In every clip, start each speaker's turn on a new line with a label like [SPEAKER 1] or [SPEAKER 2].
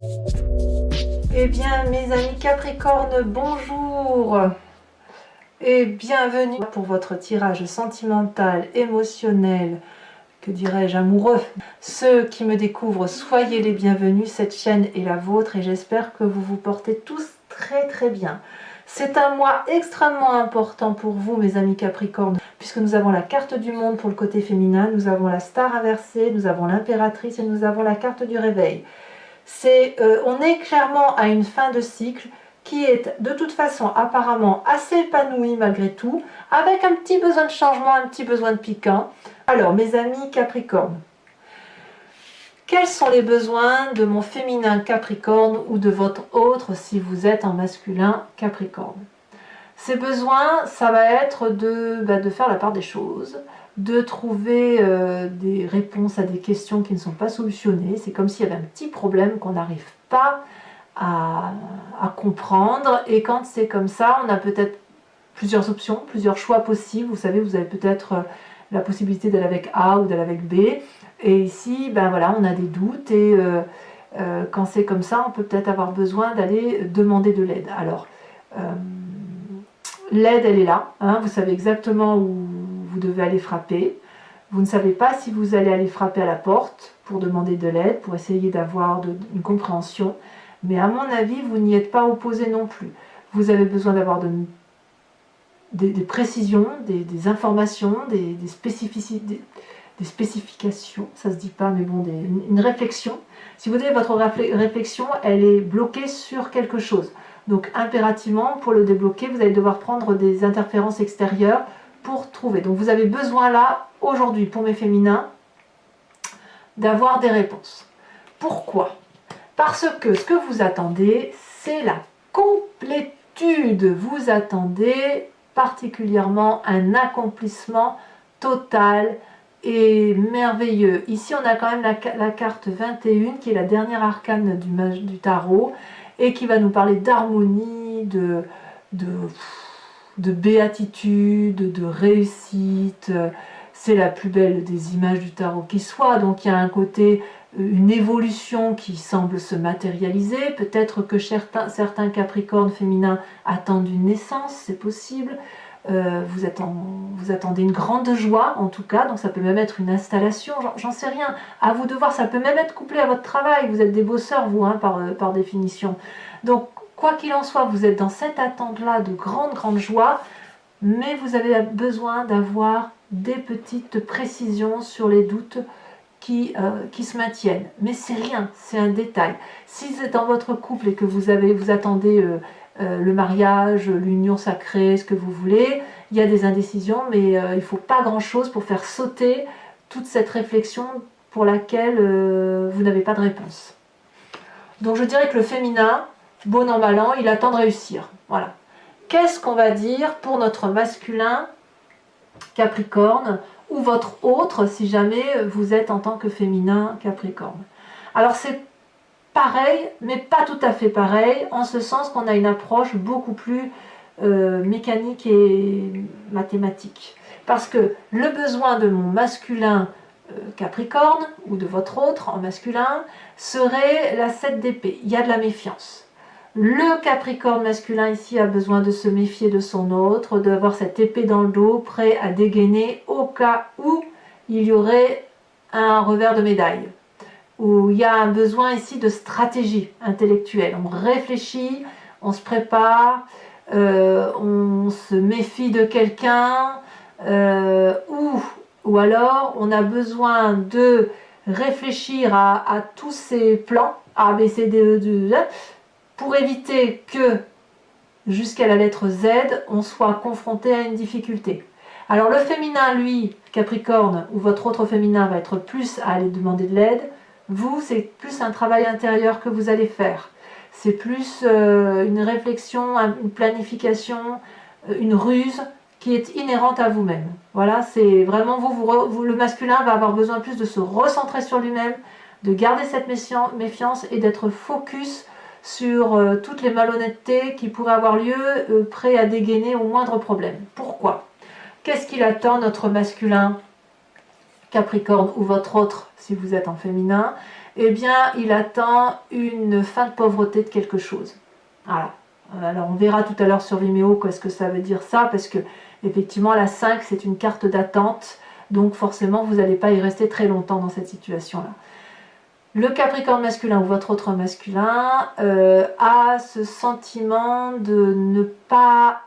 [SPEAKER 1] Eh bien, mes amis Capricorne, bonjour et bienvenue pour votre tirage sentimental, émotionnel, que dirais-je, amoureux. Ceux qui me découvrent, soyez les bienvenus, cette chaîne est la vôtre et j'espère que vous vous portez tous très bien. C'est un mois extrêmement important pour vous, mes amis Capricorne, puisque nous avons la carte du monde pour le côté féminin, nous avons la star inversée, nous avons l'impératrice et nous avons la carte du réveil. On est clairement à une fin de cycle qui est de toute façon apparemment assez épanouie malgré tout, avec un petit besoin de changement, un petit besoin de piquant. Alors mes amis Capricorne, quels sont les besoins de mon féminin Capricorne ou de votre autre si vous êtes en masculin Capricorne? Ces besoins, ça va être de faire la part des choses, de trouver des réponses à des questions qui ne sont pas solutionnées. C'est comme s'il y avait un petit problème qu'on n'arrive pas à comprendre. Et quand c'est comme ça, on a peut-être plusieurs options, plusieurs choix possibles. Vous savez, vous avez peut-être la possibilité d'aller avec A ou d'aller avec B. Et ici, ben voilà, on a des doutes. Et quand c'est comme ça, on peut peut-être avoir besoin d'aller demander de l'aide. Alors, l'aide, elle est là, hein, vous savez exactement où vous devez aller frapper. Vous ne savez pas si vous allez aller frapper à la porte pour demander de l'aide, pour essayer d'avoir une compréhension. Mais à mon avis, vous n'y êtes pas opposé non plus. Vous avez besoin d'avoir des précisions, des informations, des spécificités, des spécifications, ça se dit pas, mais bon, une réflexion. Si vous avez votre réflexion, elle est bloquée sur quelque chose. Donc impérativement, pour le débloquer, vous allez devoir prendre des interférences extérieures pour trouver. Donc vous avez besoin là, aujourd'hui, pour mes féminins, d'avoir des réponses. Pourquoi? Parce que ce que vous attendez, c'est la complétude. Vous attendez particulièrement un accomplissement total et merveilleux. Ici, on a quand même la carte 21, qui est la dernière arcane du tarot, et qui va nous parler d'harmonie, de béatitude, de réussite. C'est la plus belle des images du tarot qui soit, donc il y a un côté, une évolution qui semble se matérialiser. Peut-être que certains Capricornes féminins attendent une naissance, c'est possible. Vous attendez une grande joie en tout cas, donc ça peut même être une installation, j'en sais rien, à vous de voir, ça peut même être couplé à votre travail, vous êtes des bosseurs vous, hein, par définition. Donc quoi qu'il en soit, vous êtes dans cette attente-là de grande joie, mais vous avez besoin d'avoir des petites précisions sur les doutes qui se maintiennent. Mais c'est rien, c'est un détail. Si c'est dans votre couple et que vous attendez le mariage, l'union sacrée, ce que vous voulez, il y a des indécisions, mais il ne faut pas grand-chose pour faire sauter toute cette réflexion pour laquelle vous n'avez pas de réponse. Donc je dirais que le féminin, bon an mal an, il attend de réussir. Voilà. Qu'est-ce qu'on va dire pour notre masculin Capricorne ou votre autre si jamais vous êtes en tant que féminin Capricorne? Alors c'est pareil, mais pas tout à fait pareil, en ce sens qu'on a une approche beaucoup plus mécanique et mathématique. Parce que le besoin de mon masculin Capricorne, ou de votre autre en masculin, serait la 7 d'épée. Il y a de la méfiance. Le Capricorne masculin ici a besoin de se méfier de son autre, d'avoir cette épée dans le dos, prêt à dégainer au cas où il y aurait un revers de médaille. Où il y a un besoin ici de stratégie intellectuelle. On réfléchit, on se prépare, on se méfie de quelqu'un, ou alors on a besoin de réfléchir à tous ces plans, A, B, C, D, E, pour éviter que, jusqu'à la lettre Z, on soit confronté à une difficulté. Alors le féminin, lui, Capricorne, ou votre autre féminin, va être plus à aller demander de l'aide. Vous, c'est plus un travail intérieur que vous allez faire. C'est plus une réflexion, une planification, une ruse qui est inhérente à vous-même. Voilà, c'est vraiment le masculin va avoir besoin plus de se recentrer sur lui-même, de garder cette méfiance et d'être focus sur toutes les malhonnêtetés qui pourraient avoir lieu, prêt à dégainer au moindre problème. Pourquoi? Qu'est-ce qu'il attend, notre masculin Capricorne ou votre autre si vous êtes en féminin? eh bien, il attend une fin de pauvreté de quelque chose. Voilà. Alors, on verra tout à l'heure sur Vimeo qu'est-ce que ça veut dire ça, parce que, effectivement, la 5, c'est une carte d'attente, donc forcément, vous n'allez pas y rester très longtemps dans cette situation-là. Le Capricorne masculin ou votre autre masculin a ce sentiment de ne pas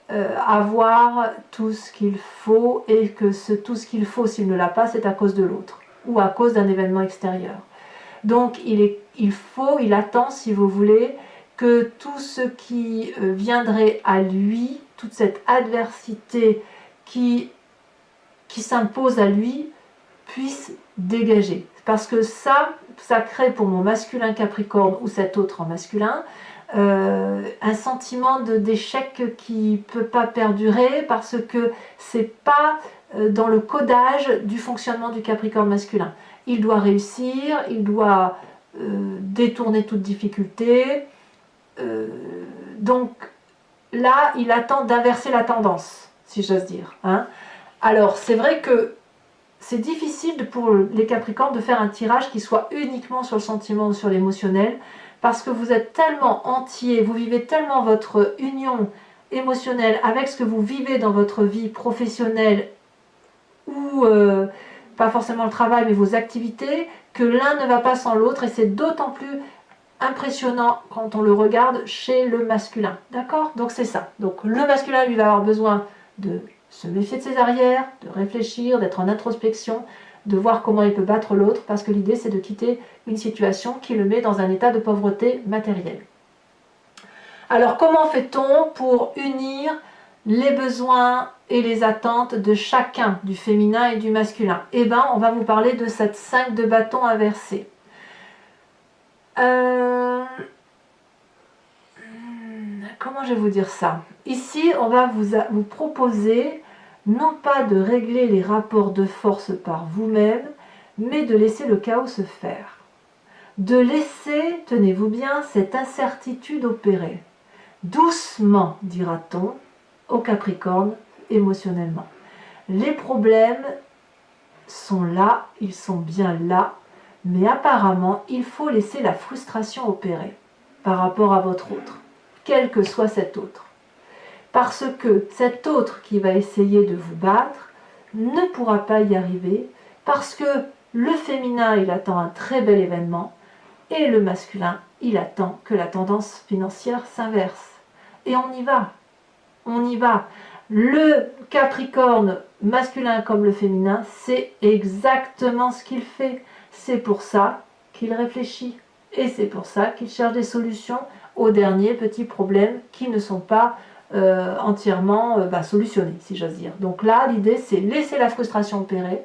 [SPEAKER 1] avoir tout ce qu'il faut, et que tout ce qu'il faut, s'il ne l'a pas, c'est à cause de l'autre ou à cause d'un événement extérieur. Donc il attend, si vous voulez, que tout ce qui viendrait à lui, toute cette adversité qui s'impose à lui, puisse dégager. Parce que ça crée pour mon masculin Capricorne ou cet autre en masculin un sentiment d'échec qui ne peut pas perdurer, parce que c'est pas dans le codage du fonctionnement du Capricorne masculin. Il doit réussir, il doit détourner toute difficulté. Donc là, il attend d'inverser la tendance, si j'ose dire. Hein. Alors, c'est vrai que c'est difficile pour les Capricornes de faire un tirage qui soit uniquement sur le sentiment ou sur l'émotionnel, parce que vous êtes tellement entier, vous vivez tellement votre union émotionnelle avec ce que vous vivez dans votre vie professionnelle ou pas forcément le travail, mais vos activités, que l'un ne va pas sans l'autre, et c'est d'autant plus impressionnant quand on le regarde chez le masculin. D'accord? Donc c'est ça. Donc le masculin, lui, va avoir besoin de se méfier de ses arrières, de réfléchir, d'être en introspection, de voir comment il peut battre l'autre, parce que l'idée, c'est de quitter une situation qui le met dans un état de pauvreté matérielle. Alors, comment fait-on pour unir les besoins et les attentes de chacun, du féminin et du masculin? Eh bien, on va vous parler de cette 5 de bâton inversée. Comment je vais vous dire ça? Ici, on va vous proposer non pas de régler les rapports de force par vous-même, mais de laisser le chaos se faire. De laisser, tenez-vous bien, cette incertitude opérer. Doucement, dira-t-on, au Capricorne, émotionnellement. Les problèmes sont là, ils sont bien là, mais apparemment, il faut laisser la frustration opérer par rapport à votre autre, quel que soit cet autre. Parce que cet autre qui va essayer de vous battre ne pourra pas y arriver, parce que le féminin, il attend un très bel événement, et le masculin, il attend que la tendance financière s'inverse. Et on y va. On y va. Le Capricorne, masculin comme le féminin, c'est exactement ce qu'il fait. C'est pour ça qu'il réfléchit. Et c'est pour ça qu'il cherche des solutions aux derniers petits problèmes qui ne sont pas entièrement solutionnés, si j'ose dire. Donc là, l'idée, c'est laisser la frustration opérer,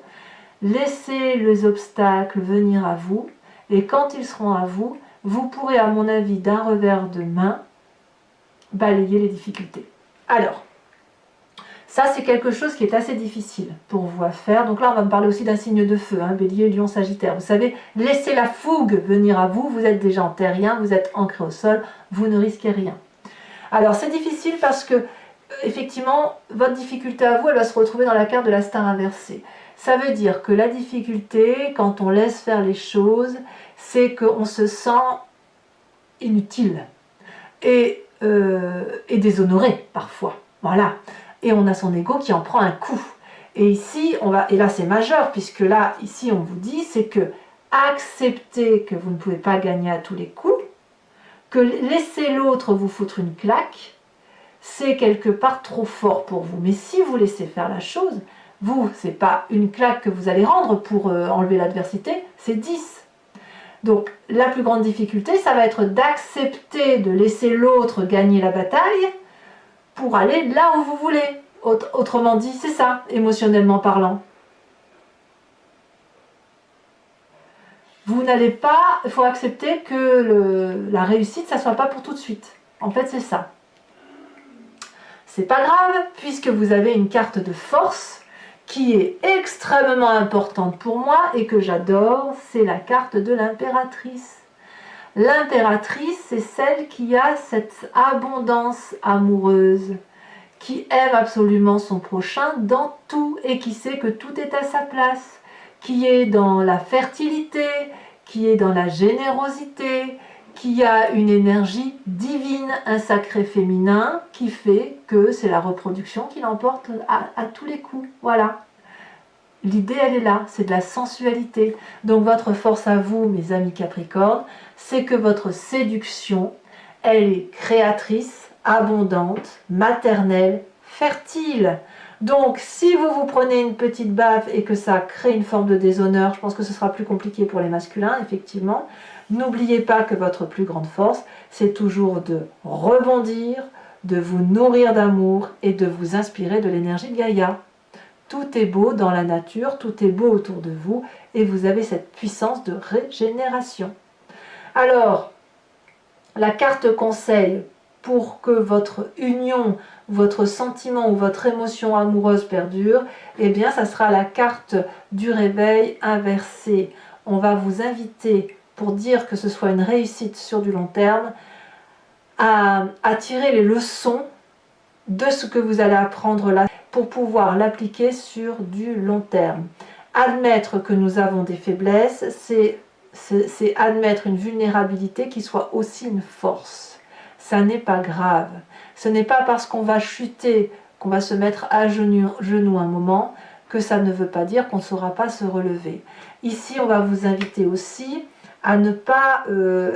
[SPEAKER 1] laisser les obstacles venir à vous, et quand ils seront à vous, vous pourrez, à mon avis, d'un revers de main, balayer les difficultés. Alors, ça, c'est quelque chose qui est assez difficile pour vous à faire. Donc là, on va me parler aussi d'un signe de feu, hein, Bélier, Lion, Sagittaire. Vous savez, laissez la fougue venir à vous. Vous êtes déjà en terrien, vous êtes ancré au sol, vous ne risquez rien. Alors, c'est difficile parce que, effectivement, votre difficulté à vous, elle va se retrouver dans la carte de la star inversée. Ça veut dire que la difficulté, quand on laisse faire les choses, c'est qu'on se sent inutile et déshonoré parfois. Voilà. Et on a son ego qui en prend un coup. Et ici, et là c'est majeur, puisque là, ici, on vous dit, c'est que accepter que vous ne pouvez pas gagner à tous les coups, que laisser l'autre vous foutre une claque, c'est quelque part trop fort pour vous. Mais si vous laissez faire la chose, vous, c'est pas une claque que vous allez rendre pour enlever l'adversité, c'est 10. Donc, la plus grande difficulté, ça va être d'accepter de laisser l'autre gagner la bataille pour aller là où vous voulez. Autrement dit, c'est ça, émotionnellement parlant. Vous n'allez pas, il faut accepter que la réussite, ça ne soit pas pour tout de suite. En fait, c'est ça. C'est pas grave, puisque vous avez une carte de force qui est extrêmement importante pour moi et que j'adore, c'est la carte de l'impératrice. L'impératrice, c'est celle qui a cette abondance amoureuse, qui aime absolument son prochain dans tout et qui sait que tout est à sa place, qui est dans la fertilité, qui est dans la générosité, qui a une énergie divine, un sacré féminin qui fait que c'est la reproduction qui l'emporte à tous les coups. Voilà. L'idée, elle est là, c'est de la sensualité. Donc votre force à vous, mes amis Capricorne, c'est que votre séduction, elle est créatrice, abondante, maternelle, fertile. Donc si vous vous prenez une petite baffe et que ça crée une forme de déshonneur, je pense que ce sera plus compliqué pour les masculins, effectivement. N'oubliez pas que votre plus grande force, c'est toujours de rebondir, de vous nourrir d'amour et de vous inspirer de l'énergie de Gaïa. Tout est beau dans la nature, tout est beau autour de vous et vous avez cette puissance de régénération. Alors, la carte conseil pour que votre union, votre sentiment ou votre émotion amoureuse perdure, eh bien, ça sera la carte du réveil inversée. On va vous inviter, pour dire que ce soit une réussite sur du long terme, à tirer les leçons de ce que vous allez apprendre là pour pouvoir l'appliquer sur du long terme. Admettre que nous avons des faiblesses, c'est admettre une vulnérabilité qui soit aussi une force. Ça n'est pas grave. Ce n'est pas parce qu'on va chuter, qu'on va se mettre à genoux un moment, que ça ne veut pas dire qu'on ne saura pas se relever. Ici, on va vous inviter aussi à ne pas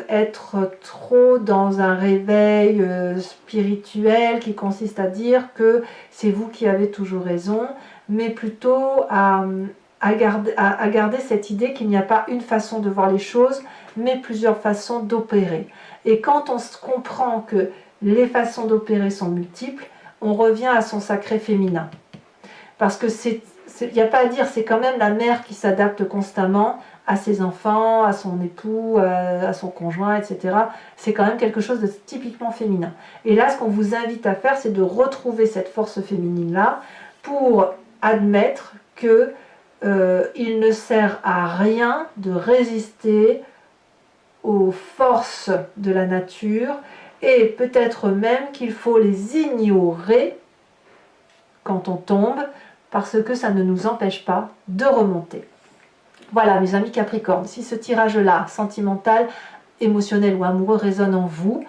[SPEAKER 1] être trop dans un réveil spirituel qui consiste à dire que c'est vous qui avez toujours raison, mais plutôt à garder cette idée qu'il n'y a pas une façon de voir les choses, mais plusieurs façons d'opérer. Et quand on se comprend que les façons d'opérer sont multiples, on revient à son sacré féminin. Parce que il n'y a pas à dire, c'est quand même la mère qui s'adapte constamment à ses enfants, à son époux, à son conjoint, etc. C'est quand même quelque chose de typiquement féminin. Et là, ce qu'on vous invite à faire, c'est de retrouver cette force féminine-là pour admettre que il ne sert à rien de résister aux forces de la nature et peut-être même qu'il faut les ignorer quand on tombe parce que ça ne nous empêche pas de remonter. Voilà mes amis Capricorne, si ce tirage-là, sentimental, émotionnel ou amoureux résonne en vous,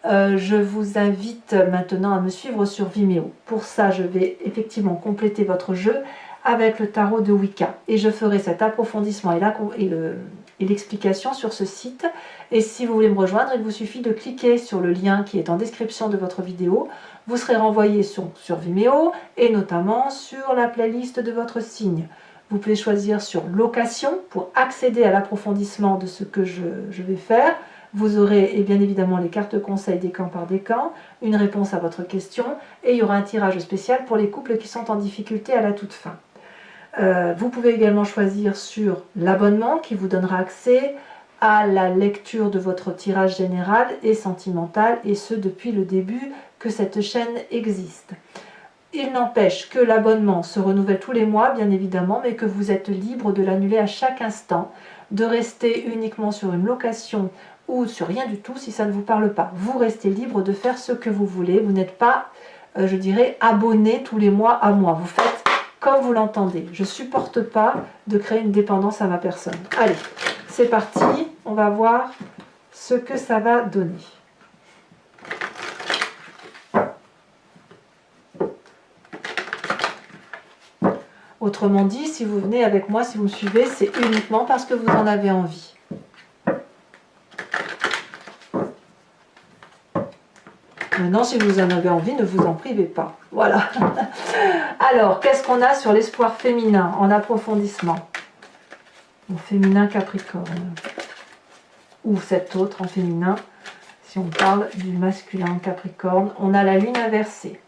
[SPEAKER 1] je vous invite maintenant à me suivre sur Vimeo. Pour ça, je vais effectivement compléter votre jeu avec le tarot de Wicca. Et je ferai cet approfondissement et l'explication sur ce site. Et si vous voulez me rejoindre, il vous suffit de cliquer sur le lien qui est en description de votre vidéo. Vous serez renvoyé sur Vimeo et notamment sur la playlist de votre signe. Vous pouvez choisir sur location pour accéder à l'approfondissement de ce que je vais faire. Vous aurez et bien évidemment les cartes conseils décan par décan, une réponse à votre question et il y aura un tirage spécial pour les couples qui sont en difficulté à la toute fin. Vous pouvez également choisir sur l'abonnement qui vous donnera accès à la lecture de votre tirage général et sentimental et ce depuis le début que cette chaîne existe. Il n'empêche que l'abonnement se renouvelle tous les mois, bien évidemment, mais que vous êtes libre de l'annuler à chaque instant, de rester uniquement sur une location ou sur rien du tout si ça ne vous parle pas. Vous restez libre de faire ce que vous voulez. Vous n'êtes pas, je dirais, abonné tous les mois à moi. Vous faites comme vous l'entendez. Je ne supporte pas de créer une dépendance à ma personne. Allez, c'est parti. On va voir ce que ça va donner. Autrement dit, si vous venez avec moi, si vous me suivez, c'est uniquement parce que vous en avez envie. Maintenant, si vous en avez envie, ne vous en privez pas. Voilà. Alors, qu'est-ce qu'on a sur l'espoir féminin en approfondissement? Mon féminin Capricorne. Ou cet autre en féminin, si on parle du masculin Capricorne. On a la lune inversée.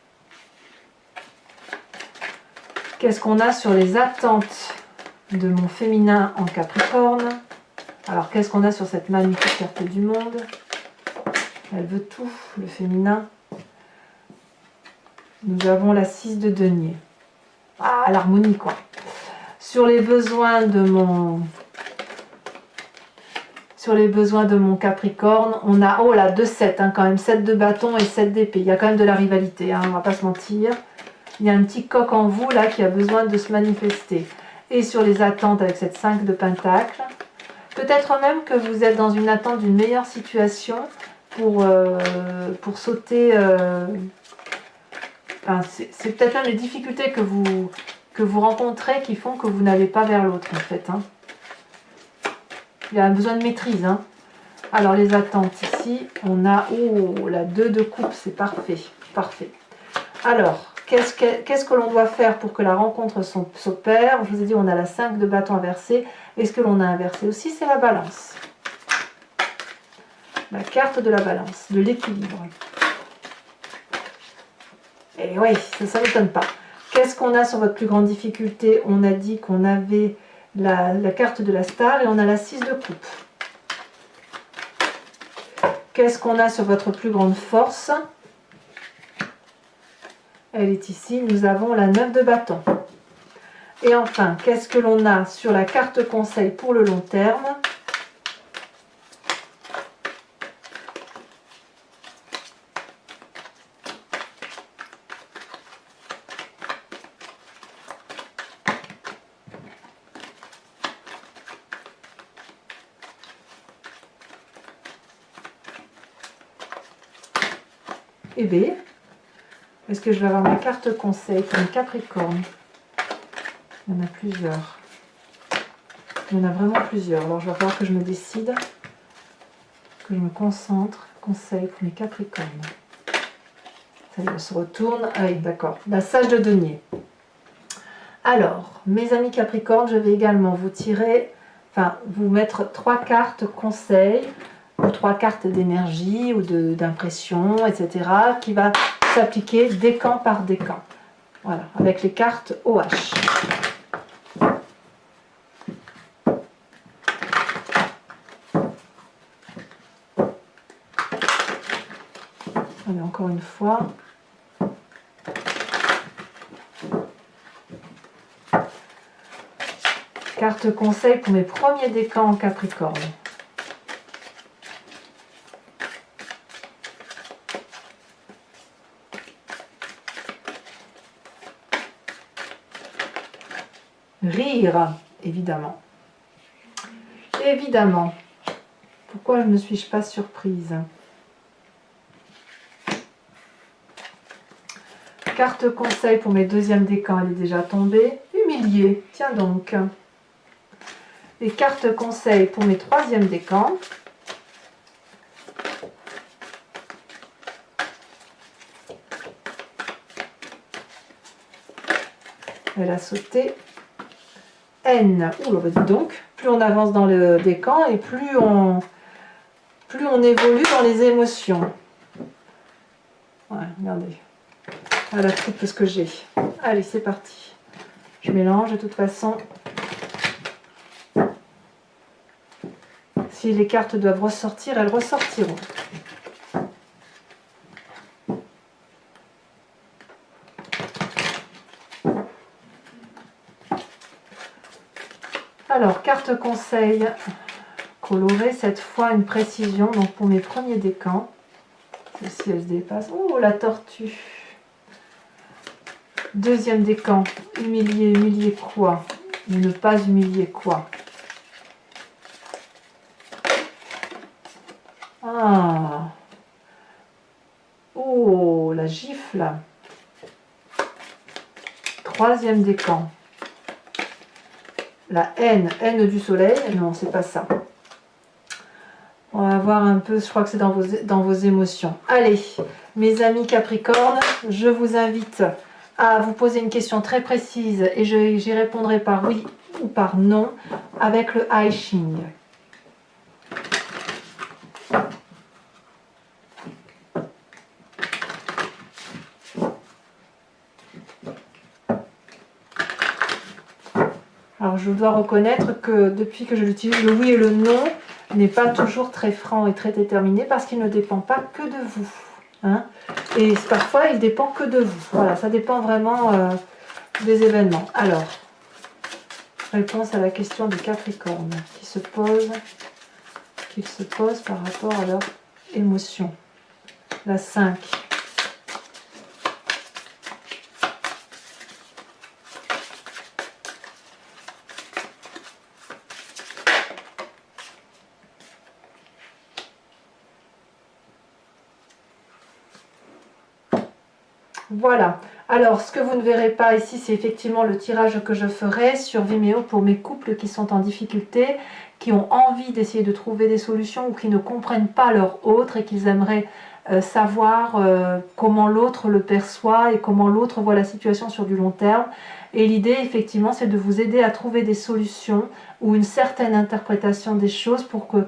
[SPEAKER 1] Qu'est-ce qu'on a sur les attentes de mon féminin en Capricorne? Alors, qu'est-ce qu'on a sur cette magnifique carte du monde? Elle veut tout, le féminin. Nous avons la 6 de denier. Ah, l'harmonie, quoi. Sur les besoins de mon... Capricorne, on a, oh là, 2-7, hein, quand même, 7 de bâton et 7 d'épée. Il y a quand même de la rivalité, hein, on va pas se mentir. Il y a un petit coq en vous là qui a besoin de se manifester. Et sur les attentes avec cette 5 de pentacle, Peut-être même que vous êtes dans une attente d'une meilleure situation pour sauter. Enfin, c'est peut-être même les difficultés que vous rencontrez qui font que vous n'allez pas vers l'autre en fait. Hein. Il y a un besoin de maîtrise. Hein. Alors les attentes ici, on a la 2 de coupe, c'est parfait. Parfait. Alors, qu'est-ce que l'on doit faire pour que la rencontre s'opère? Je vous ai dit, on a la 5 de bâton inversé. Et ce que l'on a inversé aussi, c'est la balance. La carte de la balance, de l'équilibre. Et oui, ça ne m'étonne pas. Qu'est-ce qu'on a sur votre plus grande difficulté? On a dit qu'on avait la carte de la star et on a la 6 de coupe. Qu'est-ce qu'on a sur votre plus grande force? Elle est ici. Nous avons la 9 de bâton. Et enfin, qu'est-ce que l'on a sur la carte conseil pour le long terme? Et B, est-ce que je vais avoir ma carte conseil pour une Capricorne? Il y en a plusieurs. Il y en a vraiment plusieurs. Alors, je vais falloir que je me décide, que je me concentre. Conseil pour mes Capricornes. Ça y est, elle se retourne. Ah oui, d'accord. La sage de denier. Alors, mes amis Capricornes, je vais également vous tirer, enfin, vous mettre 3 cartes conseil, ou 3 cartes d'énergie, ou d'impression, etc., qui va s'appliquer décan par décan. Voilà, avec les cartes OH. Allez, encore une fois. Carte conseil pour mes premiers décans en Capricorne. Rire, évidemment. Évidemment. Pourquoi ne suis-je pas surprise? Carte conseil pour mes deuxièmes décans, elle est déjà tombée. Humilié, tiens donc. Et carte conseil pour mes troisièmes décans. Elle a sauté. N. Ouh, bah dis donc, plus on avance dans le décan et plus on évolue dans les émotions. Ouais, regardez. Voilà tout ce que j'ai. Allez, c'est parti. Je mélange de toute façon. Si les cartes doivent ressortir, elles ressortiront. Alors, carte conseil colorée, cette fois une précision. Donc pour mes premiers décans, celle-ci elle se dépasse. Oh, la tortue. Deuxième décan, humilier, humilier quoi? Ne pas humilier quoi? Ah. Oh, la gifle. Troisième décan. La haine du soleil. Non, c'est pas ça. On va voir un peu, je crois que c'est dans vos émotions. Allez, mes amis Capricorne, je vous invite à vous poser une question très précise et j'y répondrai par oui ou par non avec le I Ching. Alors je dois reconnaître que depuis que je l'utilise, le oui et le non n'est pas toujours très franc et très déterminé parce qu'il ne dépend pas que de vous. Hein, et parfois il dépend que de vous. Voilà, ça dépend vraiment des événements. Alors, réponse à la question du Capricorne qui se pose par rapport à leur émotion. La 5. Voilà. Alors, ce que vous ne verrez pas ici, c'est effectivement le tirage que je ferai sur Vimeo pour mes couples qui sont en difficulté, qui ont envie d'essayer de trouver des solutions ou qui ne comprennent pas leur autre et qu'ils aimeraient savoir comment l'autre le perçoit et comment l'autre voit la situation sur du long terme. Et l'idée, effectivement, c'est de vous aider à trouver des solutions ou une certaine interprétation des choses pour que,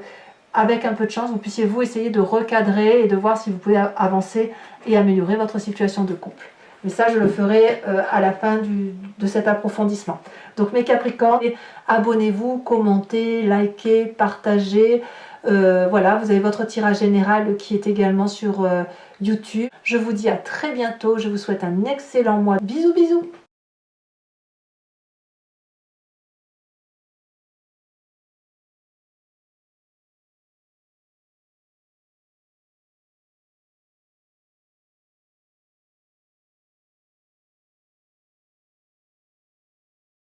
[SPEAKER 1] avec un peu de chance, vous puissiez vous essayer de recadrer et de voir si vous pouvez avancer et améliorer votre situation de couple. Mais ça, je le ferai à la fin de cet approfondissement. Donc mes Capricornes, abonnez-vous, commentez, likez, partagez. Voilà, vous avez votre tirage général qui est également sur YouTube. Je vous dis à très bientôt. Je vous souhaite un excellent mois. Bisous, bisous!